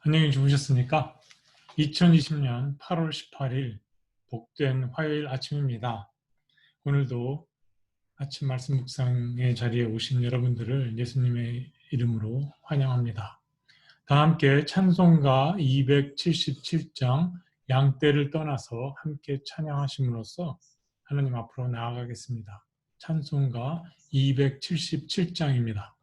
안녕히 주무셨습니까? 2020년 8월 18일 복된 화요일 아침입니다. 오늘도 아침 말씀 묵상의 자리에 오신 여러분들을 예수님의 이름으로 환영합니다. 다 함께 찬송가 277장 양떼를 떠나서 함께 찬양하심으로써 하나님 앞으로 나아가겠습니다. 찬송가 277장입니다.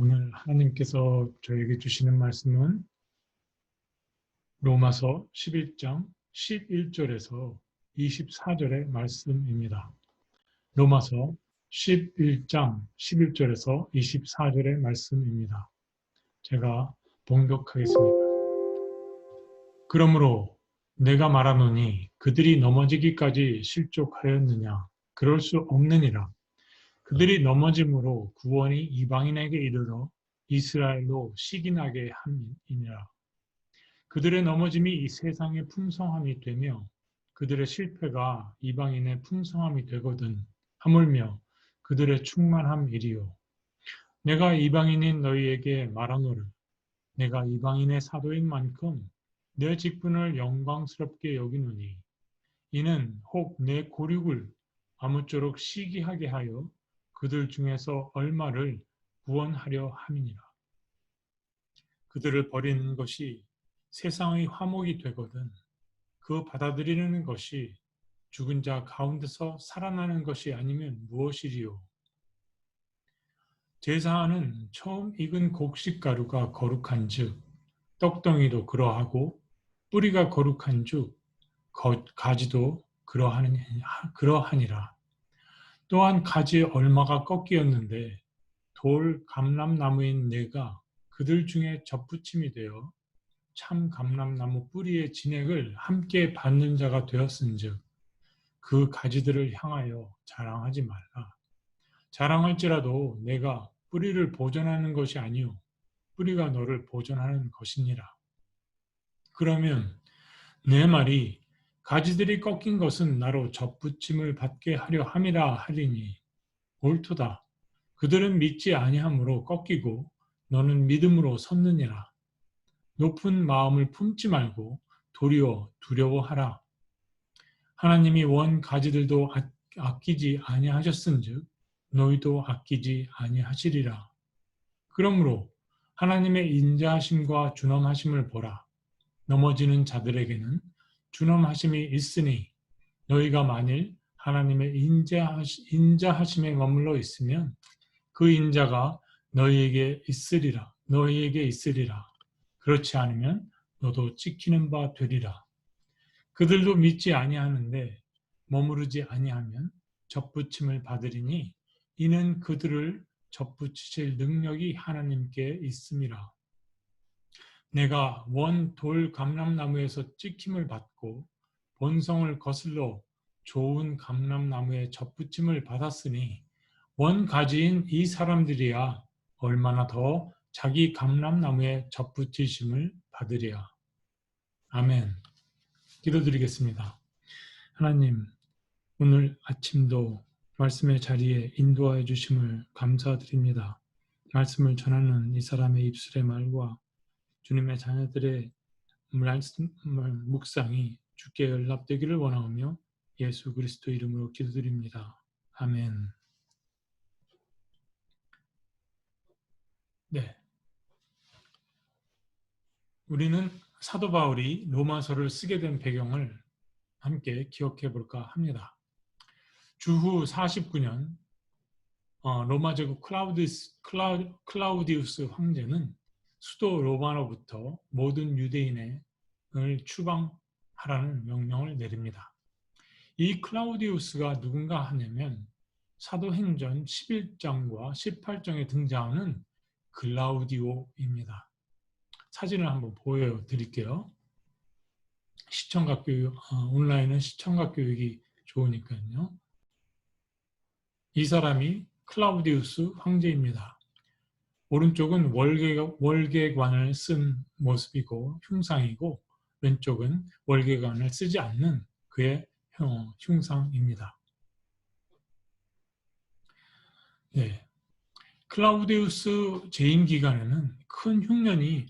오늘 하나님께서 저에게 주시는 말씀은 로마서 11장 11절에서 24절의 말씀입니다. 로마서 11장 11절에서 24절의 말씀입니다. 제가 봉독하겠습니다. 그러므로 내가 말하노니 그들이 넘어지기까지 실족하였느냐? 그럴 수 없느니라. 그들이 넘어짐으로 구원이 이방인에게 이르러 이스라엘로 시기나게 함이니라. 그들의 넘어짐이 이 세상의 풍성함이 되며 그들의 실패가 이방인의 풍성함이 되거든 하물며 그들의 충만함이리요. 내가 이방인인 너희에게 말하노를 내가 이방인의 사도인 만큼 내 직분을 영광스럽게 여기노니 이는 혹 내 고륙을 아무쪼록 시기하게 하여 그들 중에서 얼마를 구원하려 함이니라. 그들을 버리는 것이 세상의 화목이 되거든 그 받아들이는 것이 죽은 자 가운데서 살아나는 것이 아니면 무엇이리요. 제사하는 처음 익은 곡식 가루가 거룩한즉 떡덩이도 그러하고 뿌리가 거룩한즉 가지도 그러하니라. 또한 가지 얼마가 꺾이었는데 돌 감람나무인 내가 그들 중에 접붙임이 되어 참 감람나무 뿌리의 진액을 함께 받는 자가 되었은즉 그 가지들을 향하여 자랑하지 말라. 자랑할지라도 내가 뿌리를 보존하는 것이 아니요 뿌리가 너를 보존하는 것이니라. 그러면 내 말이 가지들이 꺾인 것은 나로 접붙임을 받게 하려 함이라 하리니 옳도다. 그들은 믿지 아니함으로 꺾이고 너는 믿음으로 섰느니라. 높은 마음을 품지 말고 도리어 두려워하라. 하나님이 원 가지들도 아끼지 아니하셨은즉 너희도 아끼지 아니하시리라. 그러므로 하나님의 인자하심과 준엄하심을 보라. 넘어지는 자들에게는 준엄하심이 있으니 너희가 만일 하나님의 인자하심에 머물러 있으면 그 인자가 너희에게 있으리라. 그렇지 않으면 너도 찍히는 바 되리라. 그들도 믿지 아니하는데 머무르지 아니하면 접붙임을 받으리니 이는 그들을 접붙이실 능력이 하나님께 있음이라. 내가 원 돌 감람나무에서 찍힘을 받고 본성을 거슬러 좋은 감람나무에 접붙임을 받았으니 원 가지인 이 사람들이야 얼마나 더 자기 감람나무에 접붙이심을 받으리야. 아멘. 기도드리겠습니다. 하나님, 오늘 아침도 말씀의 자리에 인도하여 주심을 감사드립니다. 말씀을 전하는 이 사람의 입술의 말과 주님의 자녀들의 묵상이 주께 연락되기를 원하오며 예수 그리스도 이름으로 기도드립니다. 아멘. 네. 우리는 사도 바울이 로마서를 쓰게 된 배경을 함께 기억해 볼까 합니다. 주후 49년 로마 제국 클라우디우스 황제는 수도 로마로부터 모든 유대인을 추방하라는 명령을 내립니다. 이 클라우디우스가 누군가 하냐면 사도행전 11장과 18장에 등장하는 글라우디오입니다. 사진을 한번 보여드릴게요. 시청각 교육, 온라인은 시청각 교육이 좋으니까요. 이 사람이 클라우디우스 황제입니다. 오른쪽은 월계관을 쓴 모습이고 흉상이고 왼쪽은 월계관을 쓰지 않는 그의 흉상입니다. 네. 클라우디우스 재임 기간에는 큰 흉년이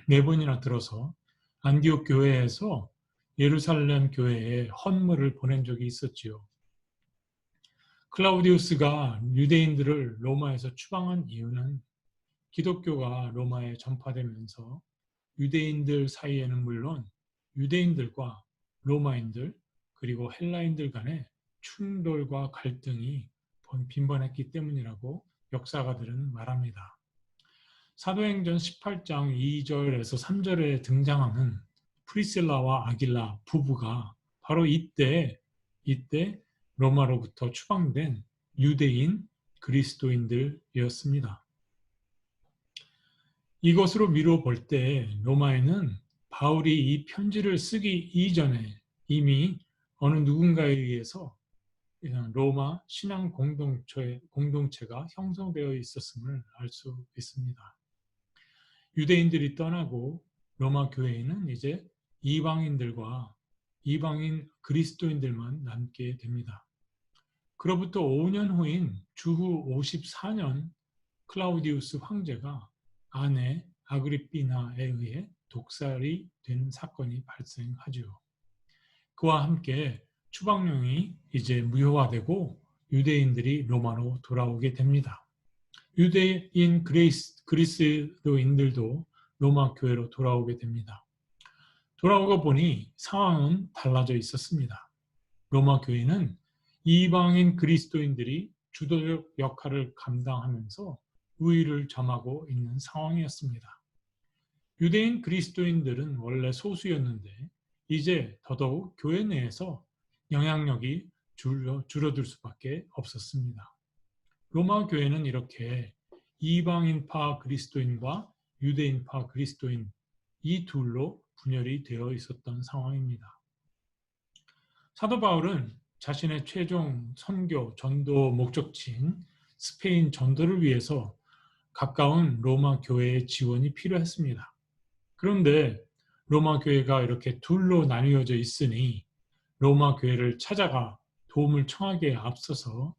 4번이나 들어서 안디옥 교회에서 예루살렘 교회에 헌물을 보낸 적이 있었지요. 클라우디우스가 유대인들을 로마에서 추방한 이유는 기독교가 로마에 전파되면서 유대인들 사이에는 물론 유대인들과 로마인들 그리고 헬라인들 간의 충돌과 갈등이 빈번했기 때문이라고 역사가들은 말합니다. 사도행전 18장 2절에서 3절에 등장하는 프리실라와 아길라 부부가 바로 이때 로마로부터 추방된 유대인 그리스도인들이었습니다. 이것으로 미루어 볼 때 로마에는 바울이 이 편지를 쓰기 이전에 이미 어느 누군가에 의해서 로마 신앙 공동체가 형성되어 있었음을 알 수 있습니다. 유대인들이 떠나고 로마 교회에는 이제 이방인 그리스도인들만 남게 됩니다. 그로부터 5년 후인 주후 54년 클라우디우스 황제가 아내 아그리피나에 의해 독살이 된 사건이 발생하죠. 그와 함께 추방령이 이제 무효화되고 유대인들이 로마로 돌아오게 됩니다. 유대인 그리스도인들도 로마 교회로 돌아오게 됩니다. 돌아오고 보니 상황은 달라져 있었습니다. 로마 교회는 이방인 그리스도인들이 주도적 역할을 감당하면서 우위를 점하고 있는 상황이었습니다. 유대인 그리스도인들은 원래 소수였는데 이제 더더욱 교회 내에서 영향력이 줄어들 수밖에 없었습니다. 로마 교회는 이렇게 이방인파 그리스도인과 유대인파 그리스도인 이 둘로 분열이 되어 있었던 상황입니다. 사도 바울은 자신의 최종 선교 전도 목적지인 스페인 전도를 위해서 가까운 로마 교회의 지원이 필요했습니다. 그런데 로마 교회가 이렇게 둘로 나뉘어져 있으니 로마 교회를 찾아가 도움을 청하기에 앞서서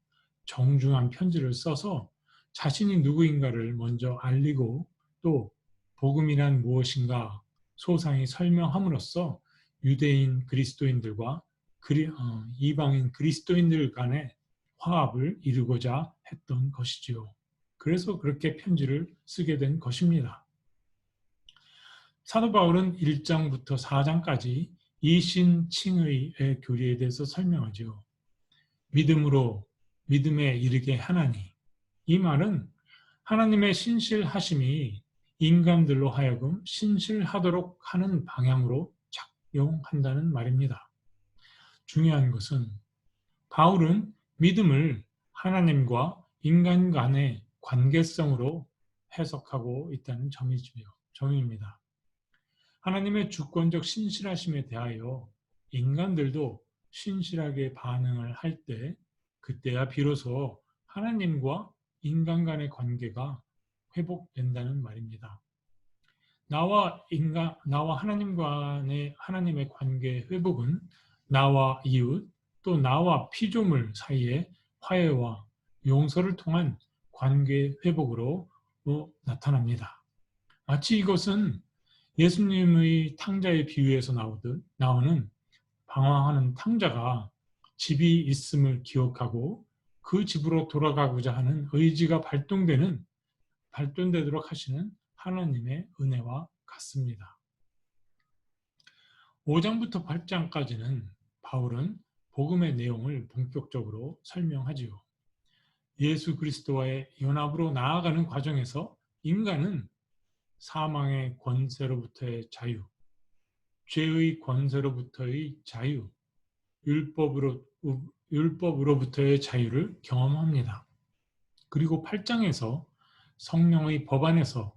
정중한 편지를 써서 자신이 누구인가를 먼저 알리고 또 복음이란 무엇인가 소상히 설명함으로써 유대인 그리스도인들과 이방인 그리스도인들 간의 화합을 이루고자 했던 것이지요. 그래서 그렇게 편지를 쓰게 된 것입니다. 사도 바울은 1장부터 4장까지 이신칭의의 교리에 대해서 설명하죠. 믿음에 이르게 하나니. 이 말은 하나님의 신실하심이 인간들로 하여금 신실하도록 하는 방향으로 작용한다는 말입니다. 중요한 것은 바울은 믿음을 하나님과 인간 간의 관계성으로 해석하고 있다는 점입니다. 하나님의 주권적 신실하심에 대하여 인간들도 신실하게 반응을 할 때 그때야 비로소 하나님과 인간 간의 관계가 회복된다는 말입니다. 나와 하나님 간의 하나님의 관계 회복은 나와 이웃 또 나와 피조물 사이의 화해와 용서를 통한 관계 회복으로 나타납니다. 마치 이것은 예수님의 탕자의 비유에서 나오는 방황하는 탕자가 집이 있음을 기억하고 그 집으로 돌아가고자 하는 의지가 발동되도록 하시는 하나님의 은혜와 같습니다. 5장부터 8장까지는 바울은 복음의 내용을 본격적으로 설명하지요. 예수 그리스도와의 연합으로 나아가는 과정에서 인간은 사망의 권세로부터의 자유, 죄의 권세로부터의 자유, 율법으로부터의 자유를 경험합니다. 그리고 8장에서 성령의 법안에서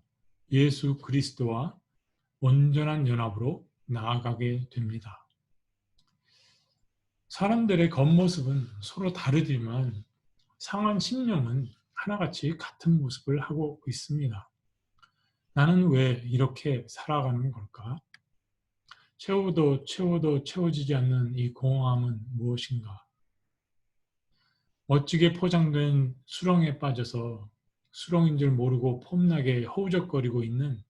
예수 그리스도와 온전한 연합으로 나아가게 됩니다. 사람들의 겉모습은 서로 다르지만 상한 심령은 하나같이 같은 모습을 하고 있습니다. 나는 왜 이렇게 살아가는 걸까? 채워도 채워지지 않는 이 공허함은 무엇인가? 멋지게 포장된 수렁에 빠져서 수렁인 줄 모르고 폼나게 허우적거리고 있는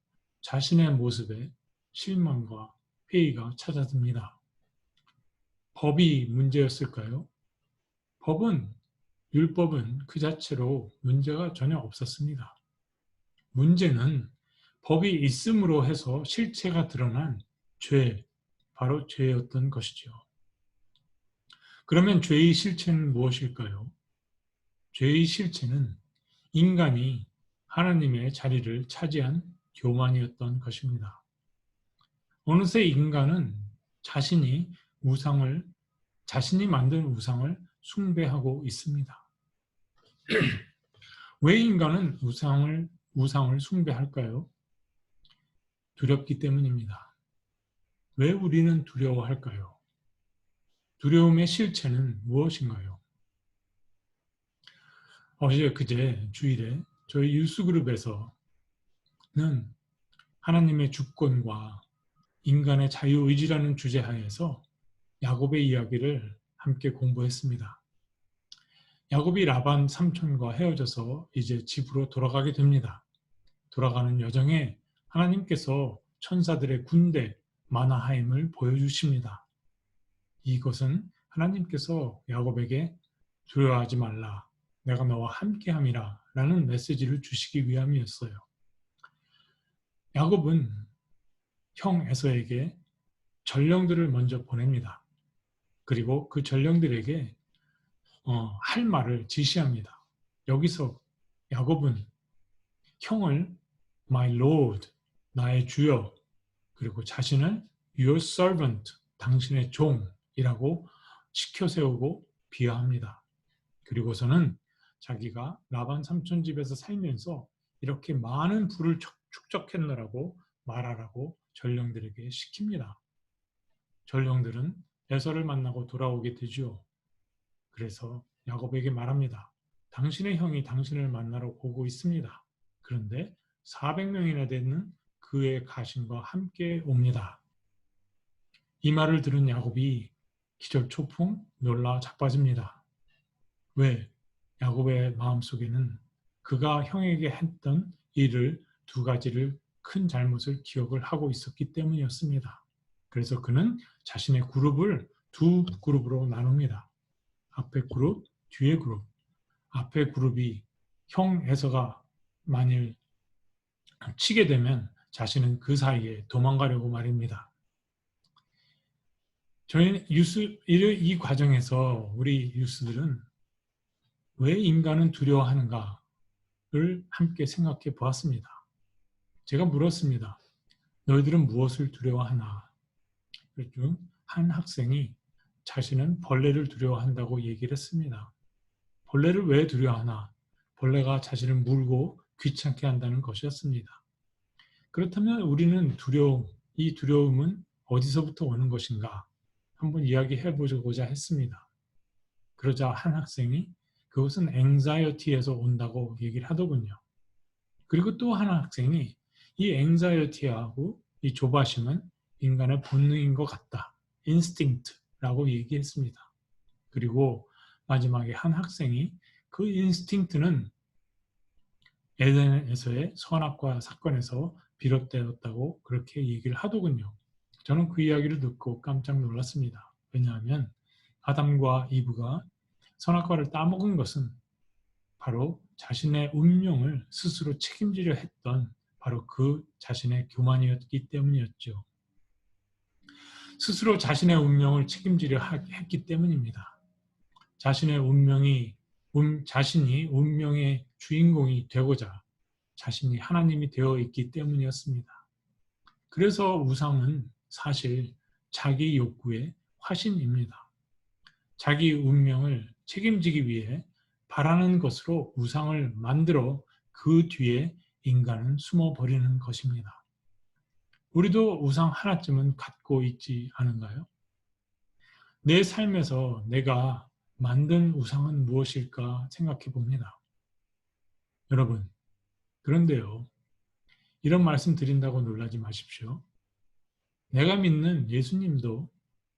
자신의 모습에 실망과 회의가 찾아듭니다. 법이 문제였을까요? 율법은 그 자체로 문제가 전혀 없었습니다. 문제는 법이 있음으로 해서 실체가 드러난 바로 죄였던 것이죠. 그러면 죄의 실체는 무엇일까요? 죄의 실체는 인간이 하나님의 자리를 차지한 교만이었던 것입니다. 어느새 인간은 자신이 만든 우상을 숭배하고 있습니다. 왜 인간은 우상을 숭배할까요? 두렵기 때문입니다. 왜 우리는 두려워할까요? 두려움의 실체는 무엇인가요? 어제 그제 주일에 저희 유스그룹에서는 하나님의 주권과 인간의 자유의지라는 주제 하에서 야곱의 이야기를 함께 공부했습니다. 야곱이 라반 삼촌과 헤어져서 이제 집으로 돌아가게 됩니다. 돌아가는 여정에 하나님께서 천사들의 군대 마나하임을 보여주십니다. 이것은 하나님께서 야곱에게 두려워하지 말라, 내가 너와 함께함이라 라는 메시지를 주시기 위함이었어요. 야곱은 형 에서에게 전령들을 먼저 보냅니다. 그리고 그 전령들에게 할 말을 지시합니다. 여기서 야곱은 형을 my lord, 나의 주여, 그리고 자신을 your servant, 당신의 종이라고 시켜 세우고 비하합니다. 그리고서는 자기가 라반 삼촌 집에서 살면서 이렇게 많은 부를 축적했느라고 말하라고 전령들에게 시킵니다. 전령들은 에서를 만나고 돌아오게 되죠. 그래서 야곱에게 말합니다. 당신의 형이 당신을 만나러 오고 있습니다. 그런데 400명이나 되는 그의 가신과 함께 옵니다. 이 말을 들은 야곱이 기절초풍 놀라 자빠집니다. 왜? 야곱의 마음속에는 그가 형에게 했던 일을 두 가지를 큰 잘못을 기억을 하고 있었기 때문이었습니다. 그래서 그는 자신의 그룹을 두 그룹으로 나눕니다. 앞에 그룹, 뒤에 그룹. 앞에 그룹이 형 에서가 만일 치게 되면 자신은 그 사이에 도망가려고 말입니다. 저희 이 과정에서 우리 유스들은 왜 인간은 두려워하는가를 함께 생각해 보았습니다. 제가 물었습니다. 너희들은 무엇을 두려워하나? 그랬더니 한 학생이 자신은 벌레를 두려워한다고 얘기를 했습니다. 벌레를 왜 두려워하나? 벌레가 자신을 물고 귀찮게 한다는 것이었습니다. 그렇다면 우리는 이 두려움은 어디서부터 오는 것인가? 한번 이야기해 보고자 했습니다. 그러자 한 학생이 그것은 anxiety에서 온다고 얘기를 하더군요. 그리고 또 한 학생이 이 anxiety하고 이 조바심은 인간의 본능인 것 같다. instinct라고 얘기했습니다. 그리고 마지막에 한 학생이 그 instinct는 에덴에서의 선악과 사건에서 비롯되었다고 그렇게 얘기를 하더군요. 저는 그 이야기를 듣고 깜짝 놀랐습니다. 왜냐하면 아담과 이브가 선악과를 따먹은 것은 바로 자신의 운명을 스스로 책임지려 했던 바로 그 자신의 교만이었기 때문이었죠. 스스로 자신의 운명을 책임지려 했기 때문입니다. 자신의 자신이 운명의 주인공이 되고자 자신이 하나님이 되어 있기 때문이었습니다. 그래서 우상은 사실 자기 욕구의 화신입니다. 자기 운명을 책임지기 위해 바라는 것으로 우상을 만들어 그 뒤에 인간은 숨어버리는 것입니다. 우리도 우상 하나쯤은 갖고 있지 않은가요? 내 삶에서 내가 만든 우상은 무엇일까 생각해 봅니다. 여러분, 그런데요, 이런 말씀 드린다고 놀라지 마십시오. 내가 믿는 예수님도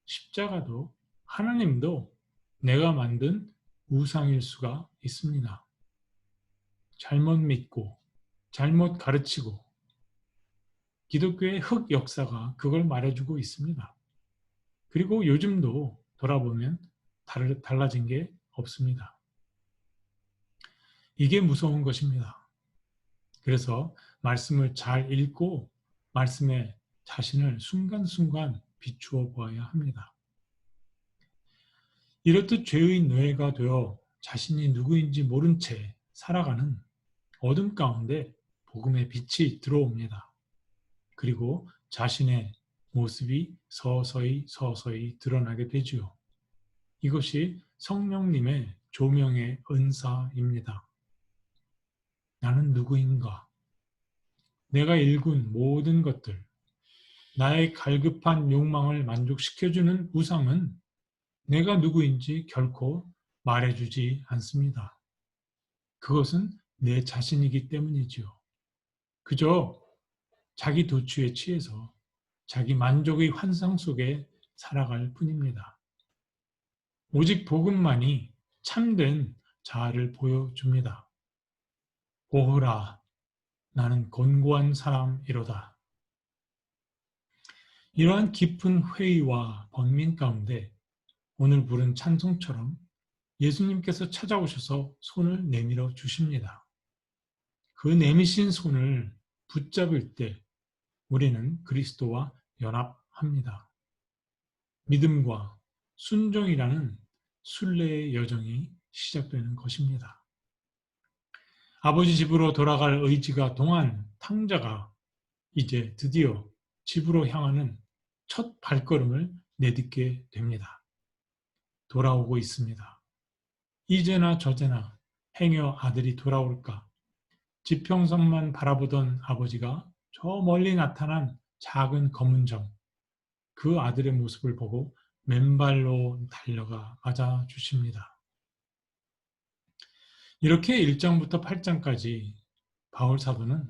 십자가도 하나님도 내가 만든 우상일 수가 있습니다. 잘못 믿고 잘못 가르치고 기독교의 흑 역사가 그걸 말해주고 있습니다. 그리고 요즘도 돌아보면 달라진 게 없습니다. 이게 무서운 것입니다. 그래서 말씀을 잘 읽고 말씀에 자신을 순간순간 비추어 보아야 합니다. 이렇듯 죄의 노예가 되어 자신이 누구인지 모른 채 살아가는 어둠 가운데 복음의 빛이 들어옵니다. 그리고 자신의 모습이 서서히 드러나게 되지요. 이것이 성령님의 조명의 은사입니다. 나는 누구인가? 내가 일군 모든 것들, 나의 갈급한 욕망을 만족시켜주는 우상은 내가 누구인지 결코 말해주지 않습니다. 그것은 내 자신이기 때문이지요. 그저 자기 도취에 취해서 자기 만족의 환상 속에 살아갈 뿐입니다. 오직 복음만이 참된 자아를 보여줍니다. 오호라, 나는 곤고한 사람이로다. 이러한 깊은 회의와 번민 가운데 오늘 부른 찬송처럼 예수님께서 찾아오셔서 손을 내밀어 주십니다. 그 내미신 손을 붙잡을 때 우리는 그리스도와 연합합니다. 믿음과 순종이라는 순례의 여정이 시작되는 것입니다. 아버지 집으로 돌아갈 의지가 동한 탕자가 이제 드디어 집으로 향하는 첫 발걸음을 내딛게 됩니다. 돌아오고 있습니다. 이제나 저제나 행여 아들이 돌아올까? 지평선만 바라보던 아버지가 저 멀리 나타난 작은 검은 점, 그 아들의 모습을 보고 맨발로 달려가 맞아주십니다. 이렇게 1장부터 8장까지 바울 사도는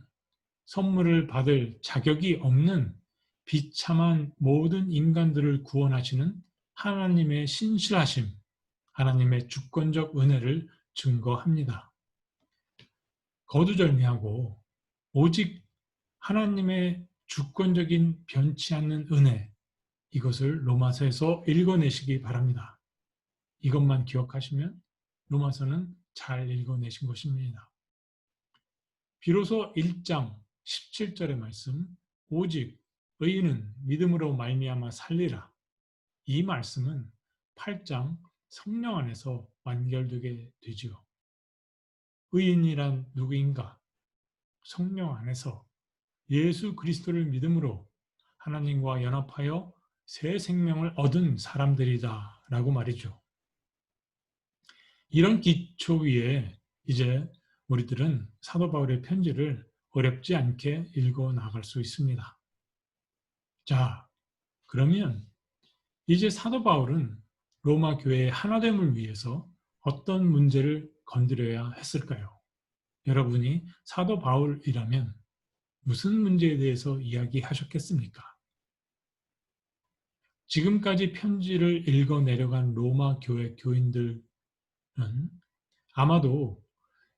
선물을 받을 자격이 없는 비참한 모든 인간들을 구원하시는 하나님의 신실하심, 하나님의 주권적 은혜를 증거합니다. 거두절미하고 오직 하나님의 주권적인 변치 않는 은혜, 이것을 로마서에서 읽어내시기 바랍니다. 이것만 기억하시면 로마서는 잘 읽어내신 것입니다. 비로소 1장 17절의 말씀, 오직 의인은 믿음으로 말미암아 살리라. 이 말씀은 8장 성령 안에서 완결되게 되지요. 의인이란 누구인가? 성령 안에서 예수 그리스도를 믿음으로 하나님과 연합하여 새 생명을 얻은 사람들이다 라고 말이죠. 이런 기초 위에 이제 우리들은 사도 바울의 편지를 어렵지 않게 읽어 나갈 수 있습니다. 자, 그러면 이제 사도 바울은 로마 교회의 하나됨을 위해서 어떤 문제를 건드려야 했을까요? 여러분이 사도 바울이라면 무슨 문제에 대해서 이야기하셨겠습니까? 지금까지 편지를 읽어 내려간 로마 교회 교인들은 아마도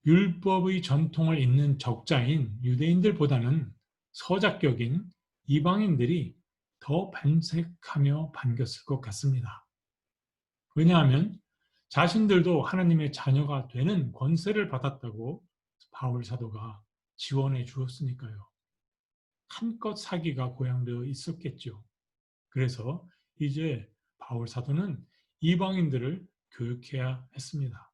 율법의 전통을 잇는 적자인 유대인들보다는 서작격인 이방인들이 더 반색하며 반겼을 것 같습니다. 왜냐하면 자신들도 하나님의 자녀가 되는 권세를 받았다고 바울 사도가 지원해 주었으니까요. 한껏 사기가 고양되어 있었겠죠. 그래서 이제 바울 사도는 이방인들을 교육해야 했습니다.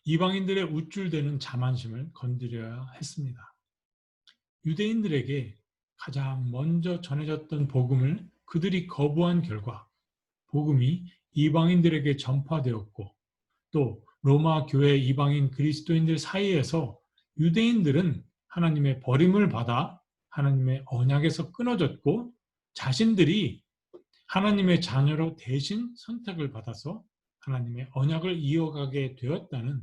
이방인들의 우쭐대는 자만심을 건드려야 했습니다. 유대인들에게 가장 먼저 전해졌던 복음을 그들이 거부한 결과 복음이 이방인들에게 전파되었고 또 로마 교회 이방인 그리스도인들 사이에서 유대인들은 하나님의 버림을 받아 하나님의 언약에서 끊어졌고 자신들이 하나님의 자녀로 대신 선택을 받아서 하나님의 언약을 이어가게 되었다는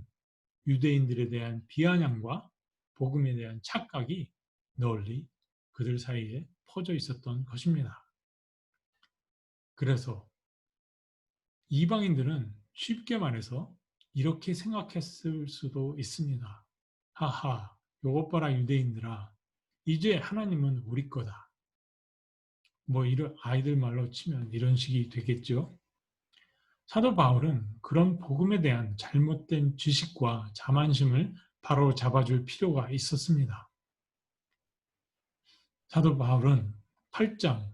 유대인들에 대한 비아냥과 복음에 대한 착각이 널리 그들 사이에 퍼져 있었던 것입니다. 그래서 이방인들은 쉽게 말해서 이렇게 생각했을 수도 있습니다. 하하, 요것 봐라 유대인들아. 이제 하나님은 우리 거다. 뭐 이런 아이들 말로 치면 이런 식이 되겠죠. 사도 바울은 그런 복음에 대한 잘못된 지식과 자만심을 바로 잡아줄 필요가 있었습니다. 사도 바울은 8장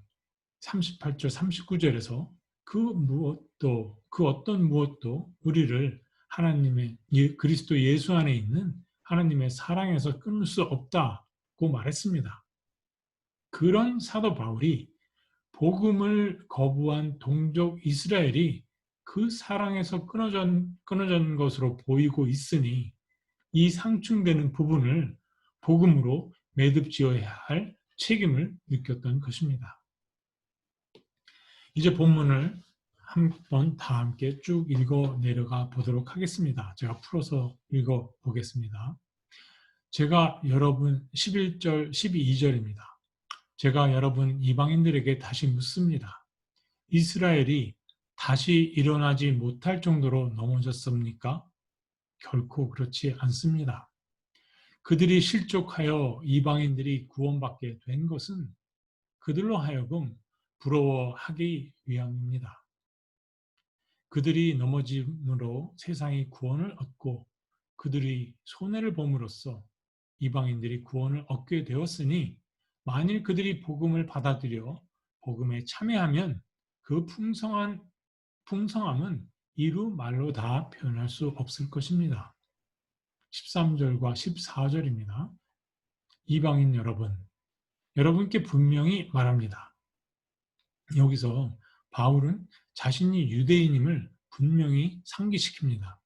38절 39절에서 그 어떤 무엇도 우리를 하나님의 그리스도 예수 안에 있는 하나님의 사랑에서 끊을 수 없다고 말했습니다. 그런 사도 바울이 복음을 거부한 동족 이스라엘이 그 사랑에서 끊어진 것으로 보이고 있으니 이 상충되는 부분을 복음으로 매듭지어야 할 책임을 느꼈던 것입니다. 이제 본문을 한번 다 함께 쭉 읽어 내려가 보도록 하겠습니다. 제가 풀어서 읽어 보겠습니다. 제가 여러분 11절, 12절입니다. 제가 여러분 이방인들에게 다시 묻습니다. 이스라엘이 다시 일어나지 못할 정도로 넘어졌습니까? 결코 그렇지 않습니다. 그들이 실족하여 이방인들이 구원받게 된 것은 그들로 하여금 부러워하기 위함입니다. 그들이 넘어짐으로 세상이 구원을 얻고 그들이 손해를 봄으로써 이방인들이 구원을 얻게 되었으니 만일 그들이 복음을 받아들여 복음에 참여하면 그 풍성함은 이루 말로 다 표현할 수 없을 것입니다. 13절과 14절입니다. 이방인 여러분, 여러분께 분명히 말합니다. 여기서 바울은 자신이 유대인임을 분명히 상기시킵니다.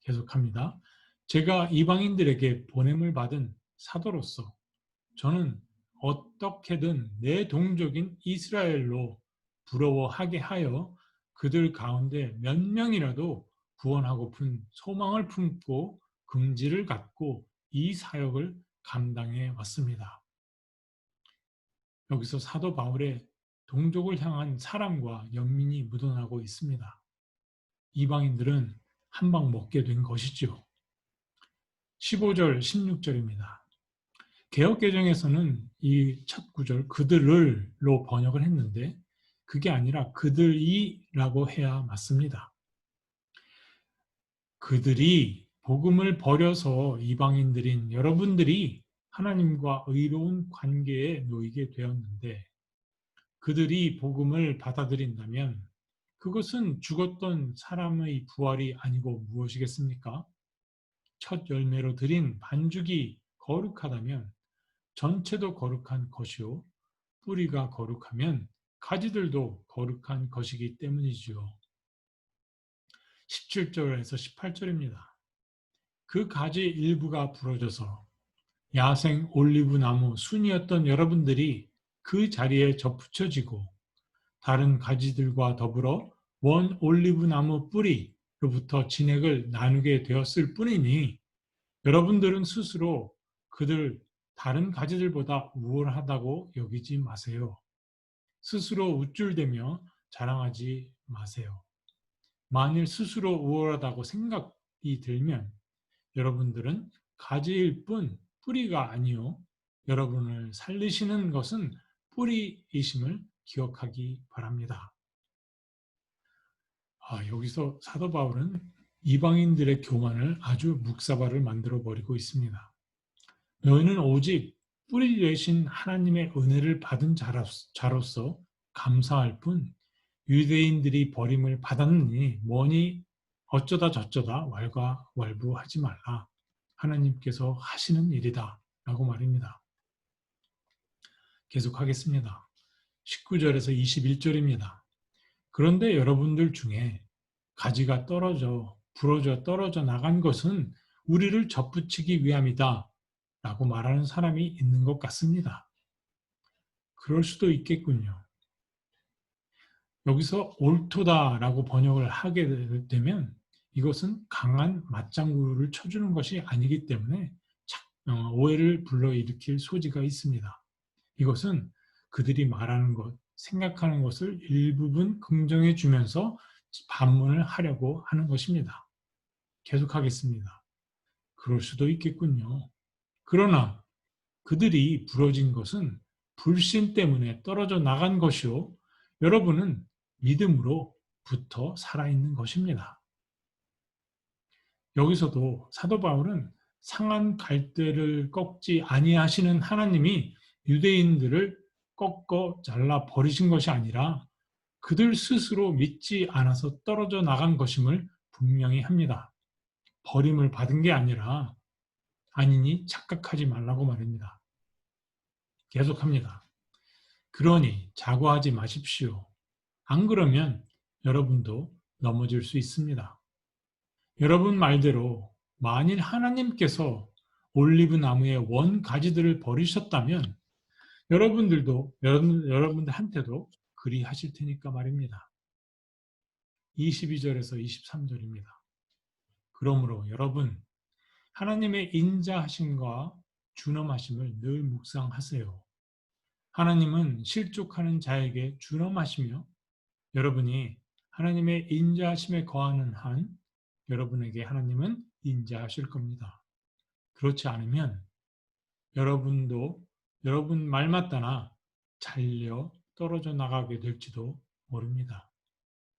계속합니다. 제가 이방인들에게 보냄을 받은 사도로서 저는 어떻게든 내 동족인 이스라엘로 부러워하게 하여 그들 가운데 몇 명이라도 구원하고픈 소망을 품고 긍지를 갖고 이 사역을 감당해 왔습니다. 여기서 사도 바울의 동족을 향한 사랑과 연민이 묻어나고 있습니다. 이방인들은 한 방 먹게 된 것이죠. 15절, 16절입니다. 개역개정에서는 이 첫 구절 그들을로 번역을 했는데 그게 아니라 그들이라고 해야 맞습니다. 그들이 복음을 버려서 이방인들인 여러분들이 하나님과 의로운 관계에 놓이게 되었는데 그들이 복음을 받아들인다면 그것은 죽었던 사람의 부활이 아니고 무엇이겠습니까? 첫 열매로 드린 반죽이 거룩하다면 전체도 거룩한 것이요 뿌리가 거룩하면 가지들도 거룩한 것이기 때문이지요. 17절에서 18절입니다. 그 가지 일부가 부러져서 야생 올리브 나무 순이었던 여러분들이 그 자리에 접붙여지고 다른 가지들과 더불어 원 올리브 나무 뿌리로부터 진액을 나누게 되었을 뿐이니 여러분들은 스스로 그들 다른 가지들보다 우월하다고 여기지 마세요. 스스로 우쭐대며 자랑하지 마세요. 만일 스스로 우월하다고 생각이 들면 여러분들은 가지일 뿐 뿌리가 아니요. 여러분을 살리시는 것은 뿌리이심을 기억하기 바랍니다. 여기서 사도 바울은 이방인들의 교만을 아주 묵사발을 만들어 버리고 있습니다. 너희는 오직 뿌리 되신 하나님의 은혜를 받은 자로서 감사할 뿐 유대인들이 버림을 받았느니 뭐니 어쩌다 저쩌다 왈가왈부하지 말라. 하나님께서 하시는 일이다. 라고 말입니다. 계속하겠습니다. 19절에서 21절입니다. 그런데 여러분들 중에 가지가 부러져 떨어져 나간 것은 우리를 접붙이기 위함이다. 라고 말하는 사람이 있는 것 같습니다. 그럴 수도 있겠군요. 여기서 옳도다라고 번역을 하게 되면 이것은 강한 맞장구를 쳐주는 것이 아니기 때문에 오해를 불러일으킬 소지가 있습니다. 이것은 그들이 말하는 것, 생각하는 것을 일부분 긍정해 주면서 반문을 하려고 하는 것입니다. 계속하겠습니다. 그럴 수도 있겠군요. 그러나 그들이 부러진 것은 불신 때문에 떨어져 나간 것이요. 여러분은 믿음으로 붙어 살아있는 것입니다. 여기서도 사도 바울은 상한 갈대를 꺾지 아니하시는 하나님이 유대인들을 꺾어 잘라 버리신 것이 아니라 그들 스스로 믿지 않아서 떨어져 나간 것임을 분명히 합니다. 버림을 받은 게 아니니 착각하지 말라고 말입니다. 계속합니다. 그러니 자고하지 마십시오. 안 그러면 여러분도 넘어질 수 있습니다. 여러분 말대로 만일 하나님께서 올리브 나무의 원 가지들을 버리셨다면 여러분들한테도 그리 하실 테니까 말입니다. 22절에서 23절입니다. 그러므로 여러분, 하나님의 인자하심과 준엄하심을 늘 묵상하세요. 하나님은 실족하는 자에게 준엄하시며 여러분이 하나님의 인자하심에 거하는 한 여러분에게 하나님은 인자하실 겁니다. 그렇지 않으면 여러분도 여러분 말마따나 잘려 떨어져 나가게 될지도 모릅니다.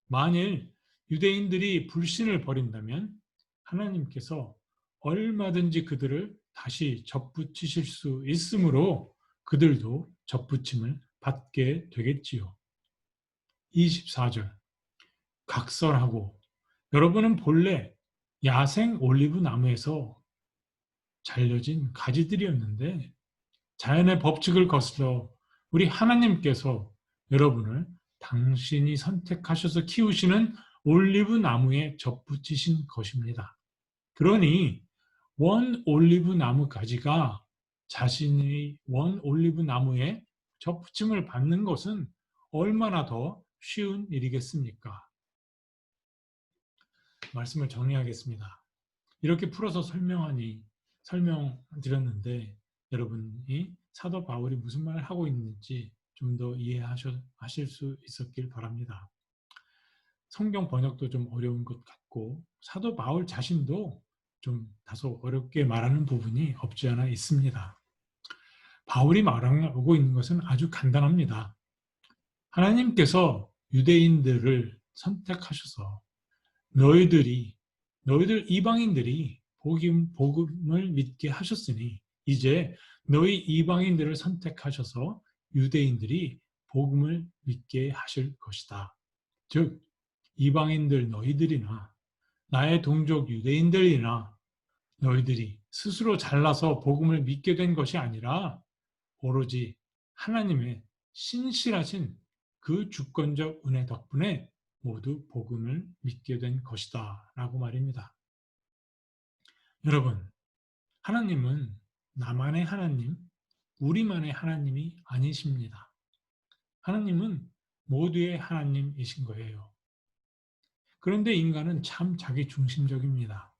만일 유대인들이 불신을 버린다면 하나님께서 얼마든지 그들을 다시 접붙이실 수 있으므로 그들도 접붙임을 받게 되겠지요. 24절 각설하고 여러분은 본래 야생 올리브 나무에서 잘려진 가지들이었는데 자연의 법칙을 거슬러 우리 하나님께서 여러분을 당신이 선택하셔서 키우시는 올리브 나무에 접붙이신 것입니다. 그러니 원 올리브 나무 가지가 자신의 원 올리브 나무에 접붙임을 받는 것은 얼마나 더 쉬운 일이겠습니까? 말씀을 정리하겠습니다. 이렇게 풀어서 설명드렸는데 여러분이 사도 바울이 무슨 말을 하고 있는지 좀 더 이해하실 수 있었길 바랍니다. 성경 번역도 좀 어려운 것 같고 사도 바울 자신도 좀 다소 어렵게 말하는 부분이 없지 않아 있습니다. 바울이 말하고 있는 것은 아주 간단합니다. 하나님께서 유대인들을 선택하셔서 너희들 이방인들이 복음을 믿게 하셨으니 이제 너희 이방인들을 선택하셔서 유대인들이 복음을 믿게 하실 것이다. 즉 이방인들 너희들이나 나의 동족 유대인들이나 너희들이 스스로 잘나서 복음을 믿게 된 것이 아니라 오로지 하나님의 신실하신 그 주권적 은혜 덕분에 모두 복음을 믿게 된 것이다 라고 말입니다. 여러분, 하나님은 나만의 하나님, 우리만의 하나님이 아니십니다. 하나님은 모두의 하나님이신 거예요. 그런데 인간은 참 자기 중심적입니다.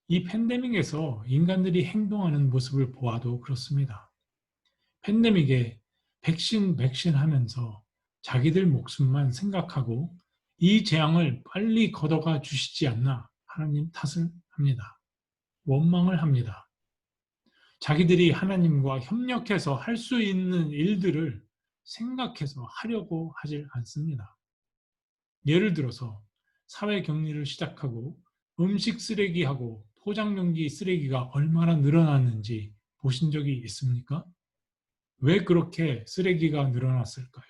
이 팬데믹에서 인간들이 행동하는 모습을 보아도 그렇습니다. 팬데믹에 백신 하면서 자기들 목숨만 생각하고 이 재앙을 빨리 걷어가 주시지 않나 하나님 탓을 합니다. 원망을 합니다. 자기들이 하나님과 협력해서 할 수 있는 일들을 생각해서 하려고 하질 않습니다. 예를 들어서 사회 격리를 시작하고 음식 쓰레기하고 포장용기 쓰레기가 얼마나 늘어났는지 보신 적이 있습니까? 왜 그렇게 쓰레기가 늘어났을까요?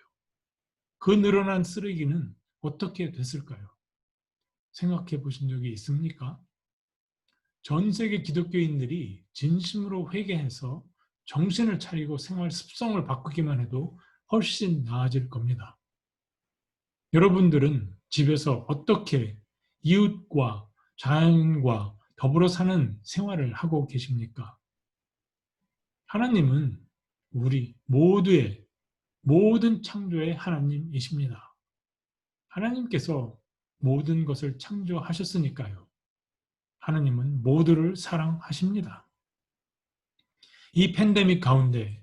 그 늘어난 쓰레기는 어떻게 됐을까요? 생각해 보신 적이 있습니까? 전 세계 기독교인들이 진심으로 회개해서 정신을 차리고 생활 습성을 바꾸기만 해도 훨씬 나아질 겁니다. 여러분들은 집에서 어떻게 이웃과 자연과 더불어 사는 생활을 하고 계십니까? 하나님은 우리 모두의 모든 창조의 하나님이십니다. 하나님께서 모든 것을 창조하셨으니까요. 하나님은 모두를 사랑하십니다. 이 팬데믹 가운데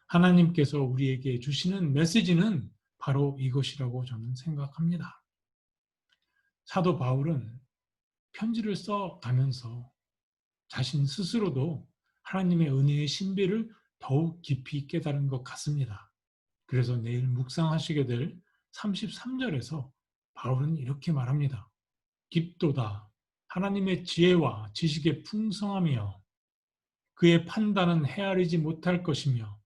하나님께서 우리에게 주시는 메시지는 바로 이것이라고 저는 생각합니다. 사도 바울은 편지를 써가면서 자신 스스로도 하나님의 은혜의 신비를 더욱 깊이 깨달은 것 같습니다. 그래서 내일 묵상하시게 될 33절에서 바울은 이렇게 말합니다. 깊도다 하나님의 지혜와 지식의 풍성함이여 그의 판단은 헤아리지 못할 것이며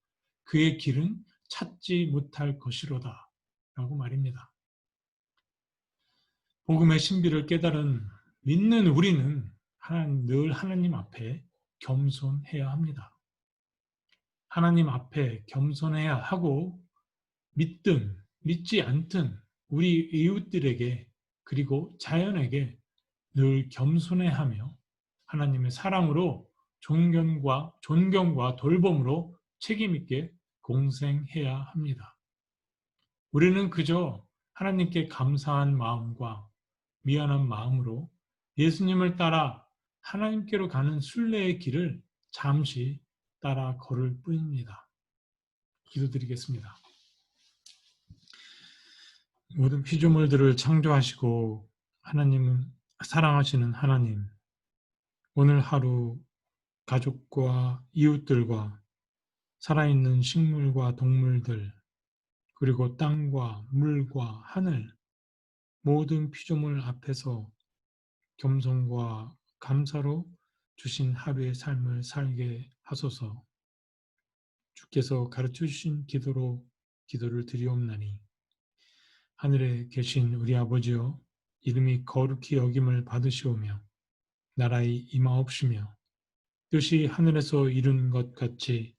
그의 길은 찾지 못할 것이로다 라고 말입니다. 복음의 신비를 깨달은 믿는 우리는 늘 하나님 앞에 겸손해야 합니다. 하나님 앞에 겸손해야 하고 믿든 믿지 않든 우리 이웃들에게 그리고 자연에게 늘 겸손해하며 하나님의 사랑으로 존경과 돌봄으로 책임있게 공생해야 합니다. 우리는 그저 하나님께 감사한 마음과 미안한 마음으로 예수님을 따라 하나님께로 가는 순례의 길을 잠시 따라 걸을 뿐입니다. 기도드리겠습니다. 모든 피조물들을 창조하시고 하나님은 사랑하시는 하나님, 오늘 하루 가족과 이웃들과 살아있는 식물과 동물들, 그리고 땅과 물과 하늘, 모든 피조물 앞에서 겸손과 감사로 주신 하루의 삶을 살게 하소서. 주께서 가르쳐 주신 기도로 기도를 드리옵나니 하늘에 계신 우리 아버지여, 이름이 거룩히 여김을 받으시오며 나라의 임하옵시며 뜻이 하늘에서 이룬 것 같이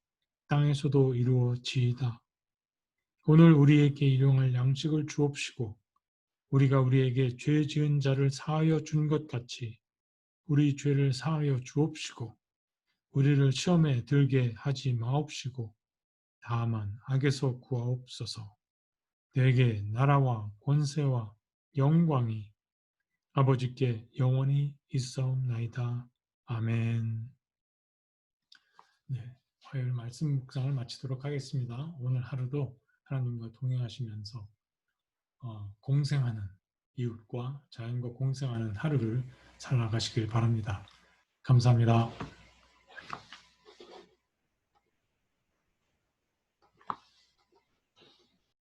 땅에서도 이루어지이다. 오늘 우리에게 일용할 양식을 주옵시고 우리가 우리에게 죄 지은 자를 사하여 준 것 같이 우리 죄를 사하여 주옵시고 우리를 시험에 들게 하지 마옵시고 다만 악에서 구하옵소서. 내게 나라와 권세와 영광이 아버지께 영원히 있사옵나이다. 아멘. 네, 화요일 말씀 묵상을 마치도록 하겠습니다. 오늘 하루도 하나님과 동행하시면서 공생하는 이웃과 자연과 공생하는 하루를 살아가시길 바랍니다. 감사합니다.